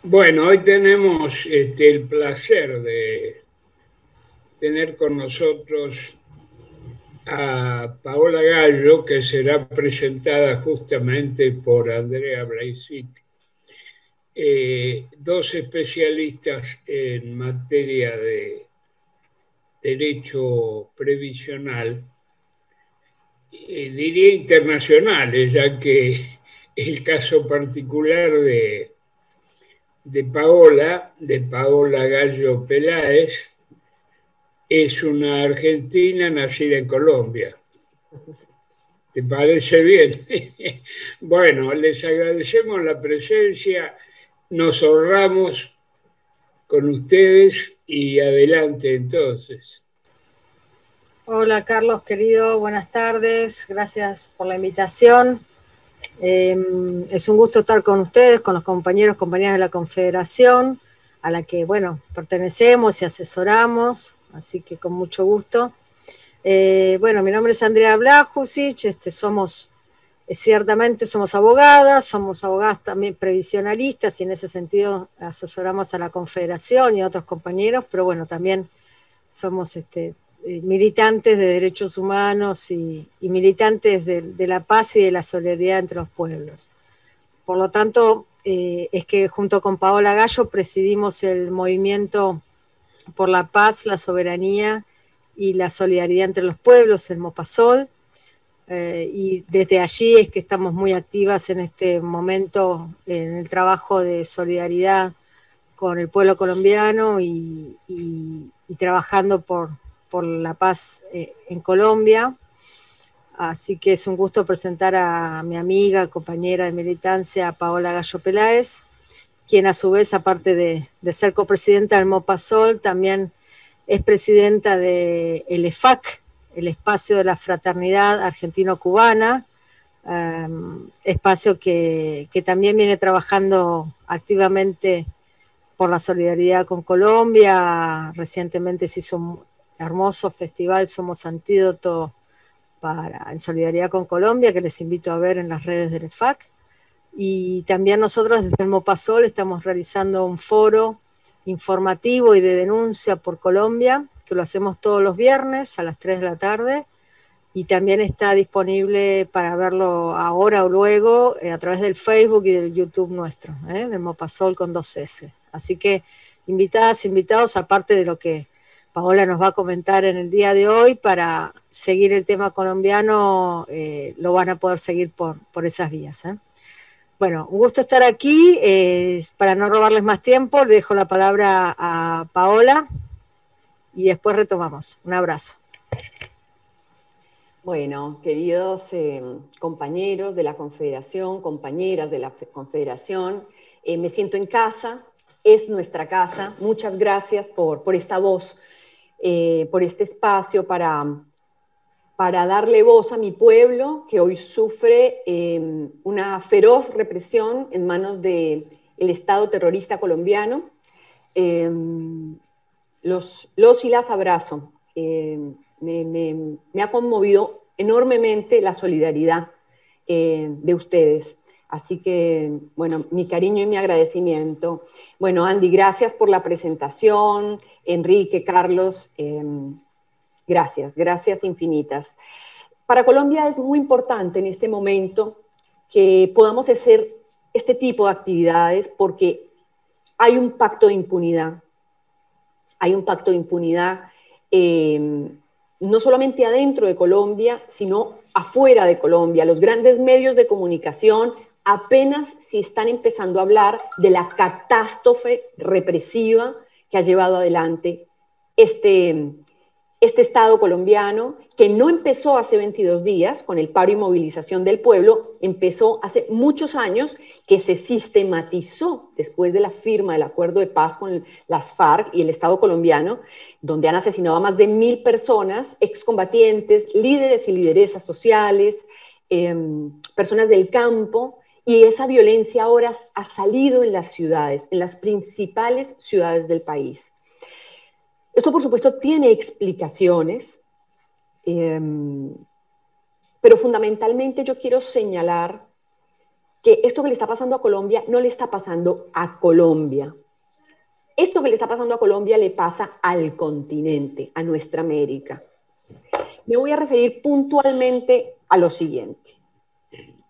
Bueno, hoy tenemos el placer de tener con nosotros a Paola Gallo, que será presentada justamente por Andrea Blaisic, dos especialistas en materia de derecho previsional, diría internacionales, ya que el caso particular de Paola Gallo Peláez, es una argentina nacida en Colombia. ¿Te parece bien? Bueno, les agradecemos la presencia, nos honramos con ustedes y adelante entonces. Hola Carlos, querido, buenas tardes, gracias por la invitación. Es un gusto estar con ustedes, con los compañeros, compañeras de la Confederación, a la que, bueno, pertenecemos y asesoramos, así que con mucho gusto. Bueno, mi nombre es Andrea Blajusic, ciertamente somos abogadas también previsionalistas y en ese sentido asesoramos a la Confederación y a otros compañeros, pero bueno, también somos militantes de derechos humanos y militantes de la paz y de la solidaridad entre los pueblos. Por lo tanto, es que junto con Paola Gallo presidimos el movimiento por la paz, la soberanía y la solidaridad entre los pueblos, el Mopasol, y desde allí es que estamos muy activas en este momento en el trabajo de solidaridad con el pueblo colombiano y trabajando por la paz en Colombia. Así que es un gusto presentar a mi amiga, compañera de militancia, Paola Gallo Peláez, quien a su vez, aparte de ser copresidenta del Mopasol, también es presidenta del EFAC, el Espacio de la Fraternidad Argentino-Cubana, espacio que también viene trabajando activamente por la solidaridad con Colombia. Recientemente se hizo un hermoso festival Somos Antídoto en solidaridad con Colombia, que les invito a ver en las redes del EFAC. Y también nosotros desde el Mopasol estamos realizando un foro informativo y de denuncia por Colombia, que lo hacemos todos los viernes a las 3 de la tarde, y también está disponible para verlo ahora o luego a través del Facebook y del YouTube nuestro, del Mopasol con 2S. Así que invitadas, invitados, aparte de lo que Paola nos va a comentar en el día de hoy, para seguir el tema colombiano, lo van a poder seguir por esas vías. Bueno, un gusto estar aquí. Para no robarles más tiempo, le dejo la palabra a Paola y después retomamos. Un abrazo. Bueno, queridos compañeros de la Confederación, compañeras de la Confederación, me siento en casa, es nuestra casa. Muchas gracias por esta voz, por este espacio para darle voz a mi pueblo que hoy sufre una feroz represión en manos del Estado terrorista colombiano. Los y las abrazo. Me ha conmovido enormemente la solidaridad de ustedes. Así que, bueno, mi cariño y mi agradecimiento. Bueno, Andy, gracias por la presentación. Enrique, Carlos, gracias infinitas. Para Colombia es muy importante en este momento que podamos hacer este tipo de actividades porque hay un pacto de impunidad. Hay un pacto de impunidad no solamente adentro de Colombia, sino afuera de Colombia. Los grandes medios de comunicación apenas si están empezando a hablar de la catástrofe represiva que ha llevado adelante este Estado colombiano, que no empezó hace 22 días con el paro y movilización del pueblo, empezó hace muchos años, que se sistematizó después de la firma del acuerdo de paz con las FARC y el Estado colombiano, donde han asesinado a más de 1.000 personas, excombatientes, líderes y lideresas sociales, personas del campo, y esa violencia ahora ha salido en las ciudades, en las principales ciudades del país. Esto, por supuesto, tiene explicaciones, pero fundamentalmente yo quiero señalar que esto que le está pasando a Colombia no le está pasando a Colombia. Esto que le está pasando a Colombia le pasa al continente, a nuestra América. Me voy a referir puntualmente a lo siguiente.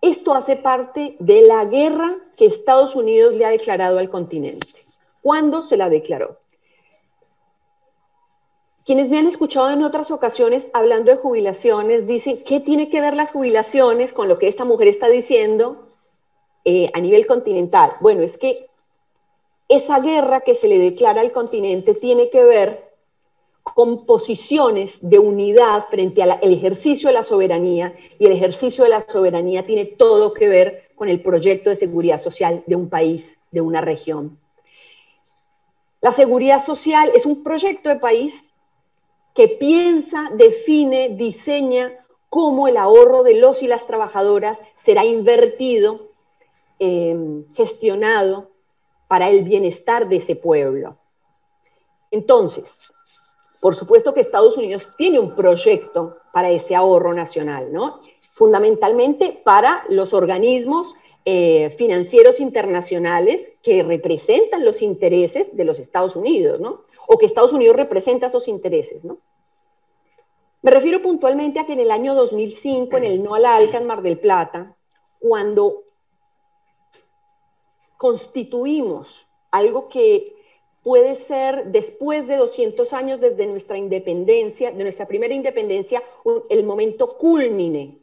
Esto hace parte de la guerra que Estados Unidos le ha declarado al continente. ¿Cuándo se la declaró? Quienes me han escuchado en otras ocasiones hablando de jubilaciones dicen, ¿qué tiene que ver las jubilaciones con lo que esta mujer está diciendo a nivel continental? Bueno, es que esa guerra que se le declara al continente tiene que ver con posiciones de unidad frente al ejercicio de la soberanía, y el ejercicio de la soberanía tiene todo que ver con el proyecto de seguridad social de un país, de una región. La seguridad social es un proyecto de país que piensa, define, diseña cómo el ahorro de los y las trabajadoras será invertido, gestionado para el bienestar de ese pueblo. Entonces, por supuesto que Estados Unidos tiene un proyecto para ese ahorro nacional, ¿no? Fundamentalmente para los organismos financieros internacionales que representan los intereses de los Estados Unidos, ¿no? O que Estados Unidos representa esos intereses, ¿no? Me refiero puntualmente a que en el año 2005, en el No a la ALCA en Mar del Plata, cuando constituimos algo que puede ser, después de 200 años desde nuestra independencia, de nuestra primera independencia, el momento cúlmine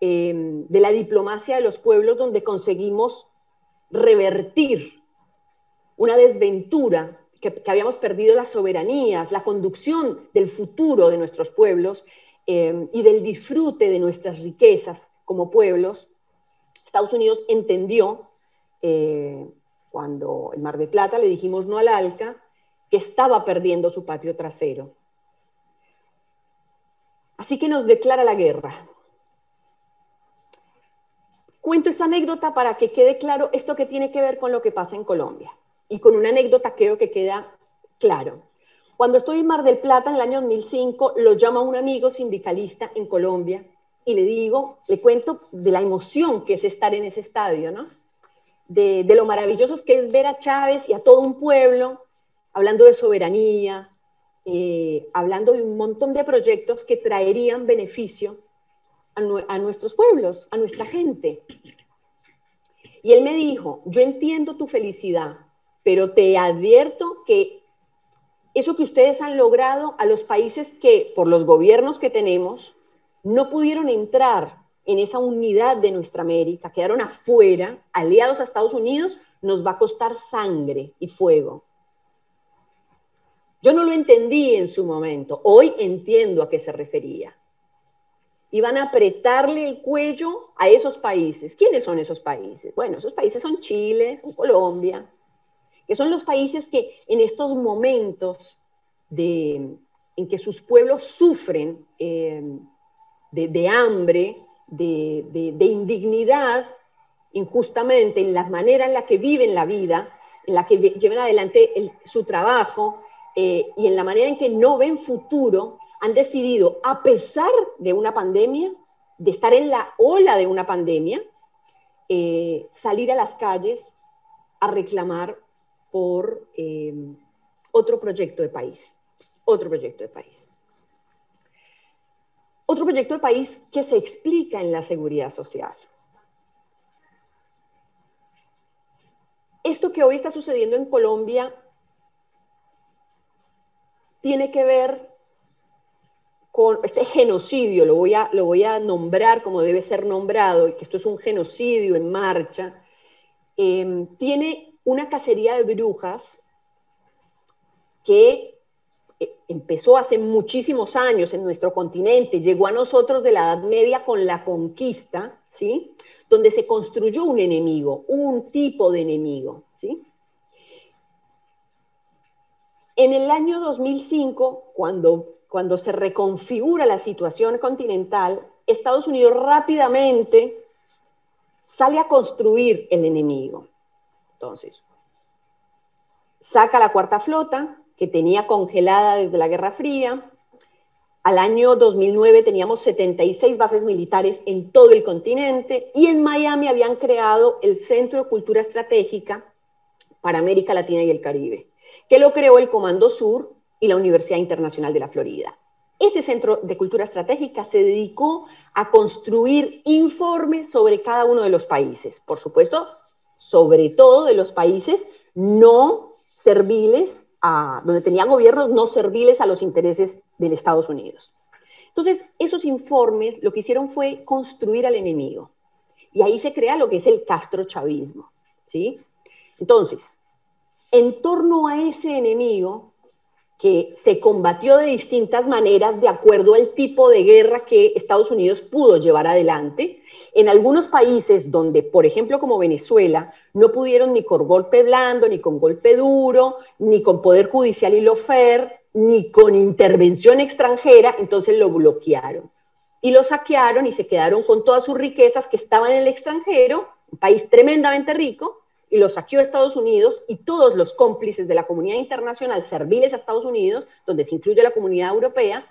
de la diplomacia de los pueblos, donde conseguimos revertir una desventura, que habíamos perdido las soberanías, la conducción del futuro de nuestros pueblos y del disfrute de nuestras riquezas como pueblos. Estados Unidos entendió, cuando en Mar del Plata le dijimos no al ALCA, que estaba perdiendo su patio trasero. Así que nos declara la guerra. Cuento esta anécdota para que quede claro esto que tiene que ver con lo que pasa en Colombia. Y con una anécdota creo que queda claro. Cuando estoy en Mar del Plata en el año 2005, lo llama un amigo sindicalista en Colombia y le digo, le cuento de la emoción que es estar en ese estadio, ¿no? De lo maravilloso que es ver a Chávez y a todo un pueblo hablando de soberanía, hablando de un montón de proyectos que traerían beneficio a nuestros pueblos, a nuestra gente. Y él me dijo, yo entiendo tu felicidad, pero te advierto que eso que ustedes han logrado, a los países que, por los gobiernos que tenemos, no pudieron entrar en esa unidad de nuestra América, quedaron afuera, aliados a Estados Unidos, nos va a costar sangre y fuego. Yo no lo entendí en su momento, hoy entiendo a qué se refería. Iban a apretarle el cuello a esos países. ¿Quiénes son esos países? Bueno, esos países son Chile, son Colombia, que son los países que en estos momentos en que sus pueblos sufren de hambre, de indignidad, injustamente, en la manera en la que viven la vida, en la que llevan adelante su trabajo y en la manera en que no ven futuro, han decidido, a pesar de una pandemia, de estar en la ola de una pandemia, salir a las calles a reclamar por otro proyecto de país, otro proyecto de país. Otro proyecto de país que se explica en la seguridad social. Esto que hoy está sucediendo en Colombia tiene que ver con este genocidio, lo voy a nombrar como debe ser nombrado, y que esto es un genocidio en marcha. Tiene una cacería de brujas que empezó hace muchísimos años en nuestro continente, llegó a nosotros de la Edad Media con la conquista, ¿sí? Donde se construyó un enemigo, un tipo de enemigo, ¿sí? En el año 2005, cuando se reconfigura la situación continental, Estados Unidos rápidamente sale a construir el enemigo. Entonces, saca la cuarta flota, que tenía congelada desde la Guerra Fría, Al año 2009 teníamos 76 bases militares en todo el continente y en Miami habían creado el Centro de Cultura Estratégica para América Latina y el Caribe, que lo creó el Comando Sur y la Universidad Internacional de la Florida. Ese Centro de Cultura Estratégica se dedicó a construir informes sobre cada uno de los países, por supuesto, sobre todo de los países no serviles, donde tenían gobiernos no serviles a los intereses de Estados Unidos. Entonces, esos informes lo que hicieron fue construir al enemigo. Y ahí se crea lo que es el castrochavismo, ¿sí? Entonces, en torno a ese enemigo, que se combatió de distintas maneras de acuerdo al tipo de guerra que Estados Unidos pudo llevar adelante. En algunos países donde, por ejemplo, como Venezuela, no pudieron ni con golpe blando, ni con golpe duro, ni con poder judicial y lawfare, ni con intervención extranjera, entonces lo bloquearon. Y lo saquearon y se quedaron con todas sus riquezas que estaban en el extranjero, un país tremendamente rico, y lo saqueó Estados Unidos, y todos los cómplices de la comunidad internacional serviles a Estados Unidos, donde se incluye la comunidad europea,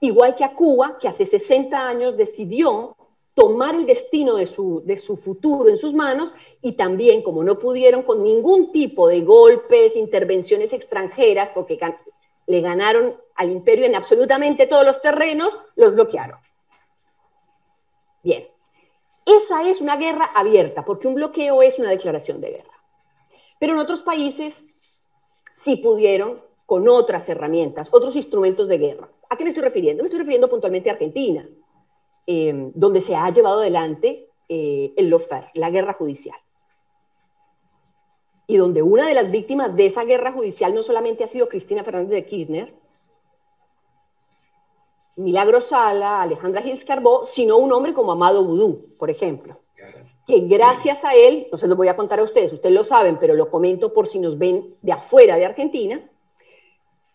igual que a Cuba, que hace 60 años decidió tomar el destino de su futuro en sus manos, y también, como no pudieron con ningún tipo de golpes, intervenciones extranjeras, porque le ganaron al imperio en absolutamente todos los terrenos, los bloquearon. Bien. Esa es una guerra abierta, porque un bloqueo es una declaración de guerra. Pero en otros países sí pudieron con otras herramientas, otros instrumentos de guerra. ¿A qué me estoy refiriendo? Me estoy refiriendo puntualmente a Argentina, donde se ha llevado adelante el lawfare, la guerra judicial. Y donde una de las víctimas de esa guerra judicial no solamente ha sido Cristina Fernández de Kirchner, Milagros Sala, Alejandra Gils Carbó, sino un hombre como Amado Vudú, por ejemplo, que gracias a él, no se lo voy a contar a ustedes lo saben, pero lo comento por si nos ven de afuera de Argentina,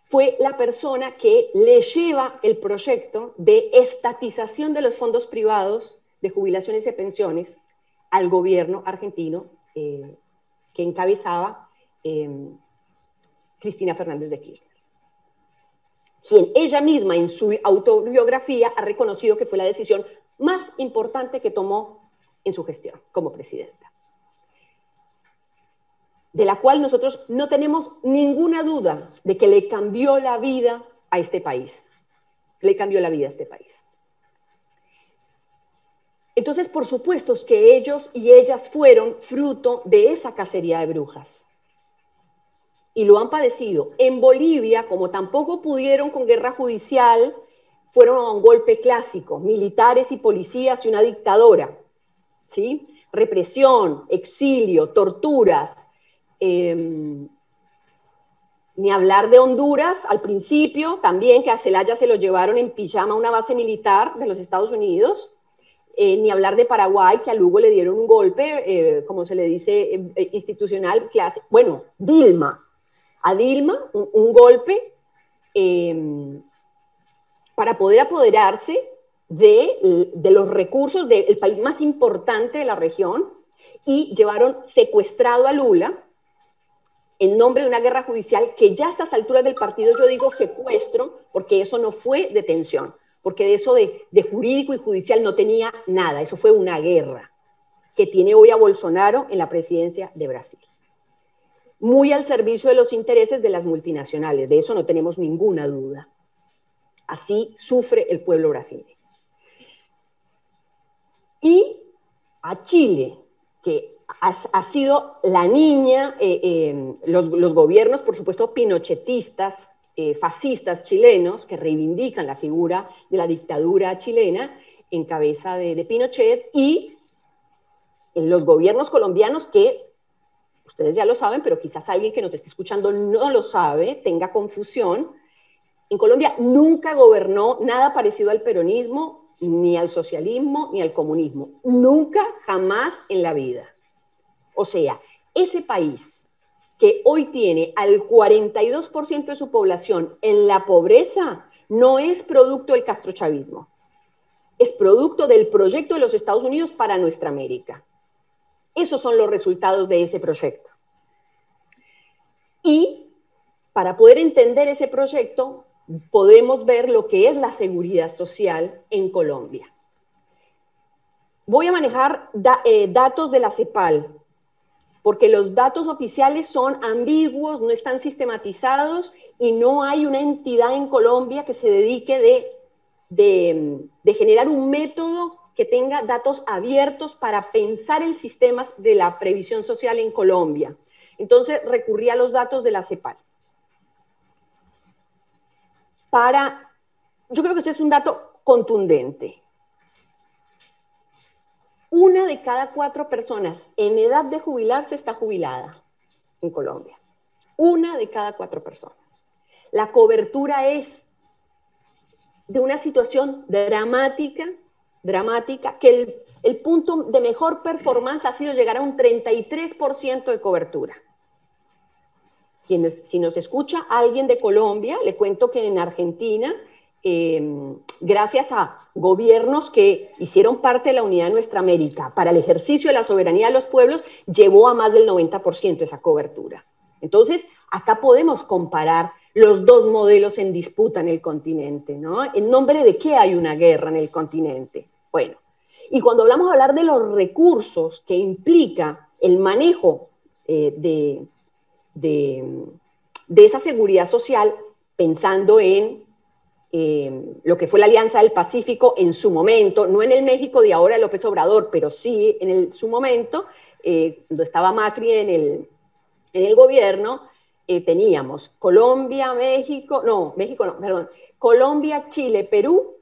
fue la persona que le lleva el proyecto de estatización de los fondos privados de jubilaciones y pensiones al gobierno argentino que encabezaba Cristina Fernández de Kirchner, quien ella misma en su autobiografía ha reconocido que fue la decisión más importante que tomó en su gestión como presidenta, de la cual nosotros no tenemos ninguna duda de que le cambió la vida a este país. Le cambió la vida a este país. Entonces, por supuesto que ellos y ellas fueron fruto de esa cacería de brujas. Y lo han padecido. En Bolivia, como tampoco pudieron con guerra judicial, fueron a un golpe clásico, militares y policías y una dictadora, ¿sí? Represión, exilio, torturas. Ni hablar de Honduras al principio, también que a Zelaya se lo llevaron en pijama a una base militar de los Estados Unidos. Ni hablar de Paraguay, que a Lugo le dieron un golpe, como se le dice, institucional, clase. Bueno, Dilma. A Dilma un golpe para poder apoderarse de los recursos del país más importante de la región, y llevaron secuestrado a Lula en nombre de una guerra judicial que ya a estas alturas del partido yo digo secuestro, porque eso no fue detención, porque de eso de jurídico y judicial no tenía nada, eso fue una guerra que tiene hoy a Bolsonaro en la presidencia de Brasil. Muy al servicio de los intereses de las multinacionales, de eso no tenemos ninguna duda. Así sufre el pueblo brasileño. Y a Chile, que ha sido la niña, los gobiernos, por supuesto, pinochetistas, fascistas chilenos, que reivindican la figura de la dictadura chilena en cabeza de Pinochet, y los gobiernos colombianos que, ustedes ya lo saben, pero quizás alguien que nos esté escuchando no lo sabe, tenga confusión. En Colombia nunca gobernó nada parecido al peronismo, ni al socialismo, ni al comunismo. Nunca, jamás en la vida. O sea, ese país que hoy tiene al 42% de su población en la pobreza no es producto del castrochavismo. Es producto del proyecto de los Estados Unidos para nuestra América. Esos son los resultados de ese proyecto. Y para poder entender ese proyecto, podemos ver lo que es la seguridad social en Colombia. Voy a manejar datos de la CEPAL, porque los datos oficiales son ambiguos, no están sistematizados y no hay una entidad en Colombia que se dedique de generar un método que tenga datos abiertos para pensar el sistema de la previsión social en Colombia. Entonces recurrí a los datos de la CEPAL. Yo creo que este es un dato contundente. 1 de cada 4 personas en edad de jubilarse está jubilada en Colombia. 1 de cada 4 personas. La cobertura es de una situación dramática, que el punto de mejor performance ha sido llegar a un 33% de cobertura. Si nos escucha alguien de Colombia, le cuento que en Argentina, gracias a gobiernos que hicieron parte de la Unidad de Nuestra América para el ejercicio de la soberanía de los pueblos, llevó a más del 90% esa cobertura. Entonces, acá podemos comparar los dos modelos en disputa en el continente, ¿no? ¿En nombre de qué hay una guerra en el continente? Bueno, y cuando hablamos de hablar de los recursos que implica el manejo de esa seguridad social, pensando en lo que fue la Alianza del Pacífico en su momento, no en el México de ahora de López Obrador, pero sí en su momento, cuando estaba Macri en el gobierno, teníamos Colombia, Colombia, Chile, Perú,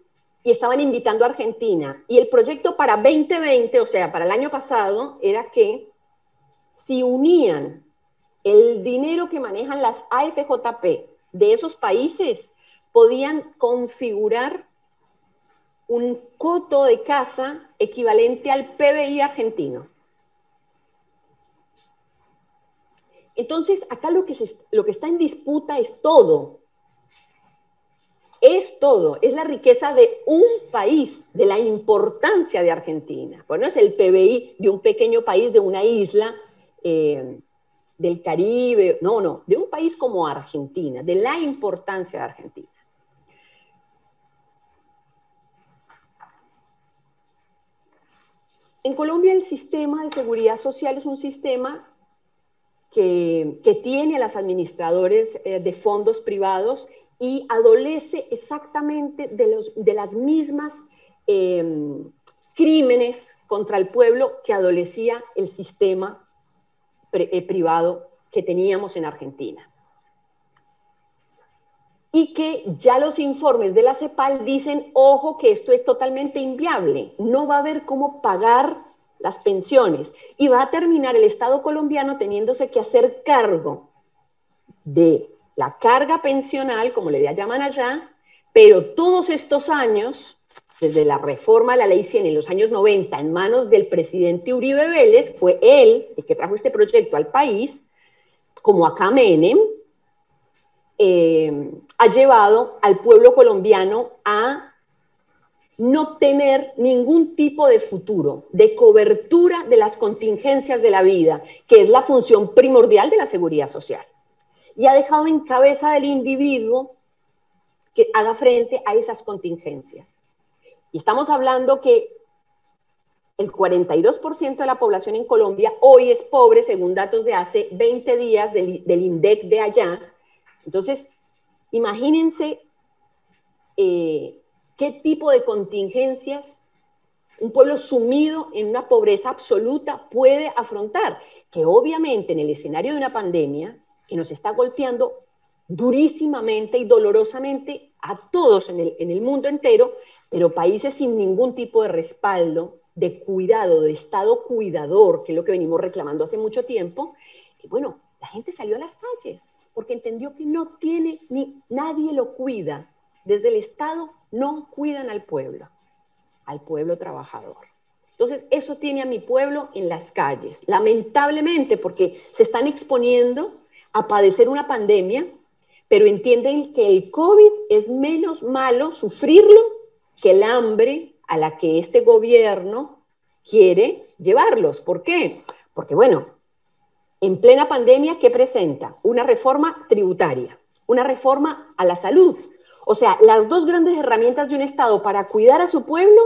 y estaban invitando a Argentina. Y el proyecto para 2020, o sea, para el año pasado, era que si unían el dinero que manejan las AFJP de esos países, podían configurar un coto de casa equivalente al PBI argentino. Entonces, acá lo que está en disputa es todo. Es todo. Es la riqueza de un país, de la importancia de Argentina. Bueno, es el PBI de un pequeño país, de una isla del Caribe. No, de un país como Argentina, de la importancia de Argentina. En Colombia el sistema de seguridad social es un sistema que tiene a los administradores de fondos privados y adolece exactamente de las mismas crímenes contra el pueblo que adolecía el sistema privado que teníamos en Argentina. Y que ya los informes de la CEPAL dicen, ojo, que esto es totalmente inviable, no va a haber cómo pagar las pensiones y va a terminar el Estado colombiano teniéndose que hacer cargo de la carga pensional, como le llaman allá, pero todos estos años, desde la reforma de la Ley 100 en los años 90, en manos del presidente Uribe Vélez, fue él el que trajo este proyecto al país, como acá Menem, ha llevado al pueblo colombiano a no tener ningún tipo de futuro, de cobertura de las contingencias de la vida, que es la función primordial de la seguridad social. Y ha dejado en cabeza del individuo que haga frente a esas contingencias. Y estamos hablando que el 42% de la población en Colombia hoy es pobre, según datos de hace 20 días del INDEC de allá. Entonces, imagínense qué tipo de contingencias un pueblo sumido en una pobreza absoluta puede afrontar, que obviamente en el escenario de una pandemia que nos está golpeando durísimamente y dolorosamente a todos en el mundo entero, pero países sin ningún tipo de respaldo, de cuidado, de Estado cuidador, que es lo que venimos reclamando hace mucho tiempo, y bueno, la gente salió a las calles porque entendió que no tiene, ni nadie lo cuida. Desde el Estado no cuidan al pueblo trabajador. Entonces, eso tiene a mi pueblo en las calles, lamentablemente, porque se están exponiendo a padecer una pandemia, pero entienden que el COVID es menos malo sufrirlo que el hambre a la que este gobierno quiere llevarlos. ¿Por qué? Porque, bueno, en plena pandemia, ¿qué presenta? Una reforma tributaria, una reforma a la salud, O sea, las dos grandes herramientas de un Estado para cuidar a su pueblo,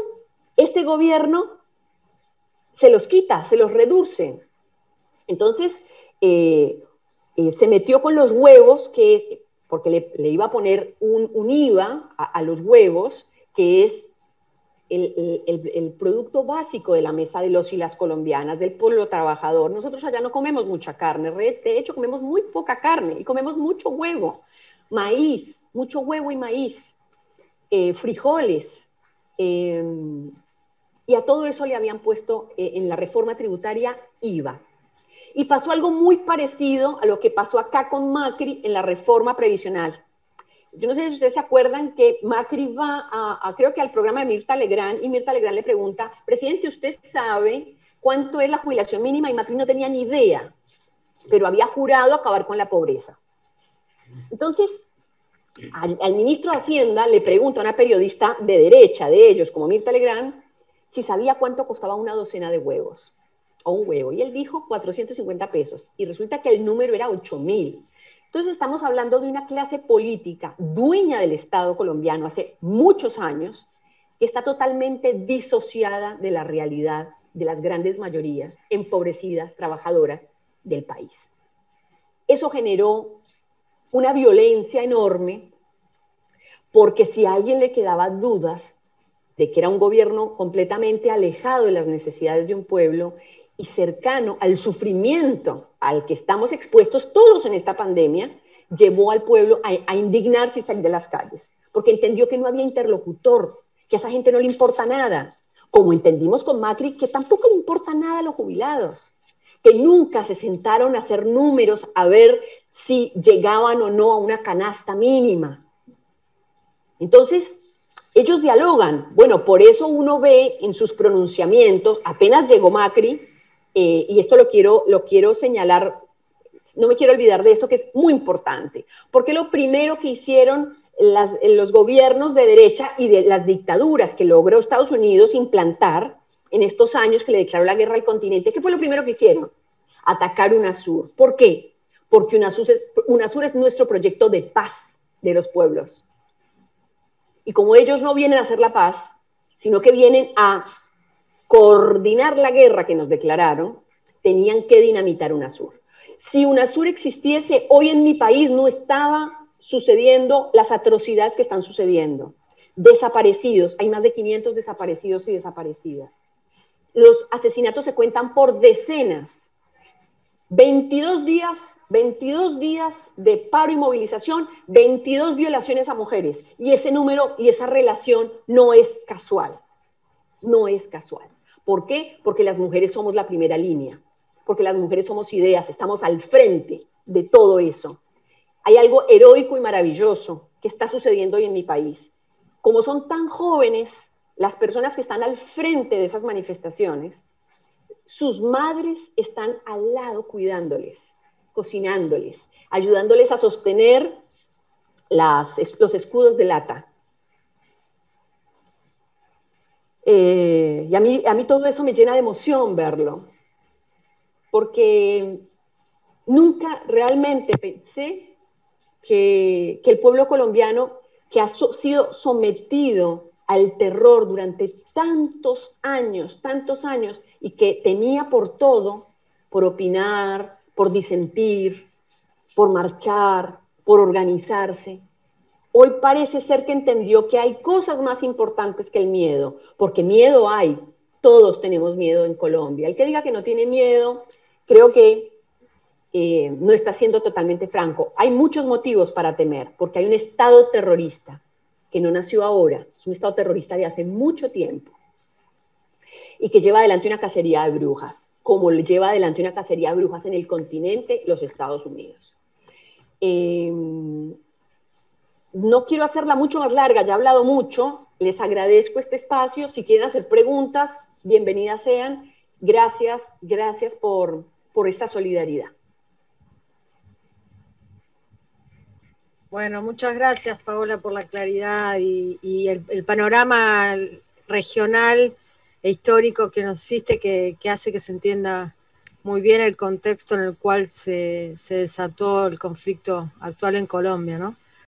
este gobierno se los quita, se los reduce. Entonces, se metió con los huevos, porque le iba a poner un IVA a los huevos, que es el producto básico de la mesa de los y las colombianas, del pueblo trabajador. Nosotros allá no comemos mucha carne, de hecho comemos muy poca carne y comemos mucho huevo, maíz, mucho huevo y maíz, frijoles, y a todo eso le habían puesto en la reforma tributaria IVA. Y pasó algo muy parecido a lo que pasó acá con Macri en la reforma previsional. Yo no sé si ustedes se acuerdan que Macri va creo que al programa de Mirta Legrand, y Mirta Legrand le pregunta, presidente, ¿usted sabe cuánto es la jubilación mínima? Y Macri no tenía ni idea, pero había jurado acabar con la pobreza. Entonces, al ministro de Hacienda le pregunta a una periodista de derecha de ellos, como Mirta Legrand, si sabía cuánto costaba una docena de huevos, o un huevo, y él dijo 450 pesos, y resulta que el número era 8.000. Entonces estamos hablando de una clase política dueña del Estado colombiano hace muchos años, que está totalmente disociada de la realidad de las grandes mayorías empobrecidas, trabajadoras del país. Eso generó una violencia enorme, porque si a alguien le quedaban dudas de que era un gobierno completamente alejado de las necesidades de un pueblo y cercano al sufrimiento al que estamos expuestos todos en esta pandemia, llevó al pueblo a indignarse y salir de las calles, porque entendió que no había interlocutor, que a esa gente no le importa nada, como entendimos con Macri, que tampoco le importa nada a los jubilados, que nunca se sentaron a hacer números a ver si llegaban o no a una canasta mínima. Entonces, ellos dialogan. Bueno, por eso uno ve en sus pronunciamientos, apenas llegó Macri, y esto lo quiero señalar, no me quiero olvidar de esto, que es muy importante, porque lo primero que hicieron los gobiernos de derecha y de las dictaduras que logró Estados Unidos implantar en estos años que le declaró la guerra al continente, ¿qué fue lo primero que hicieron? Atacar UNASUR. ¿Por qué? Porque UNASUR es nuestro proyecto de paz de los pueblos. Y como ellos no vienen a hacer la paz, sino que vienen a coordinar la guerra que nos declararon, tenían que dinamitar UNASUR. Si UNASUR existiese, hoy en mi país no estaba sucediendo las atrocidades que están sucediendo. Desaparecidos, hay más de 500 desaparecidos y desaparecidas. Los asesinatos se cuentan por decenas. 22 días de paro y movilización, 22 violaciones a mujeres. Y ese número y esa relación no es casual. No es casual. ¿Por qué? Porque las mujeres somos la primera línea. Porque las mujeres somos ideas, estamos al frente de todo eso. Hay algo heroico y maravilloso que está sucediendo hoy en mi país. Como son tan jóvenes las personas que están al frente de esas manifestaciones, sus madres están al lado cuidándoles, cocinándoles, ayudándoles a sostener los escudos de lata. Y a mí todo eso me llena de emoción verlo, porque nunca realmente pensé que el pueblo colombiano, que ha sido sometido al terror durante tantos años, y que tenía por todo, por opinar, por disentir, por marchar, por organizarse, hoy parece ser que entendió que hay cosas más importantes que el miedo, porque miedo hay, todos tenemos miedo en Colombia. El que diga que no tiene miedo, creo que no está siendo totalmente franco. Hay muchos motivos para temer, porque hay un Estado terrorista que no nació ahora, es un Estado terrorista de hace mucho tiempo y que lleva adelante una cacería de brujas, como lleva adelante una cacería de brujas en el continente, los Estados Unidos. No quiero hacerla mucho más larga, ya he hablado mucho, les agradezco este espacio, si quieren hacer preguntas, bienvenidas sean, gracias por esta solidaridad. Bueno, muchas gracias, Paola, por la claridad y el panorama regional e histórico que nos hiciste, que hace que se entienda muy bien el contexto en el cual se desató el conflicto actual en Colombia, ¿no?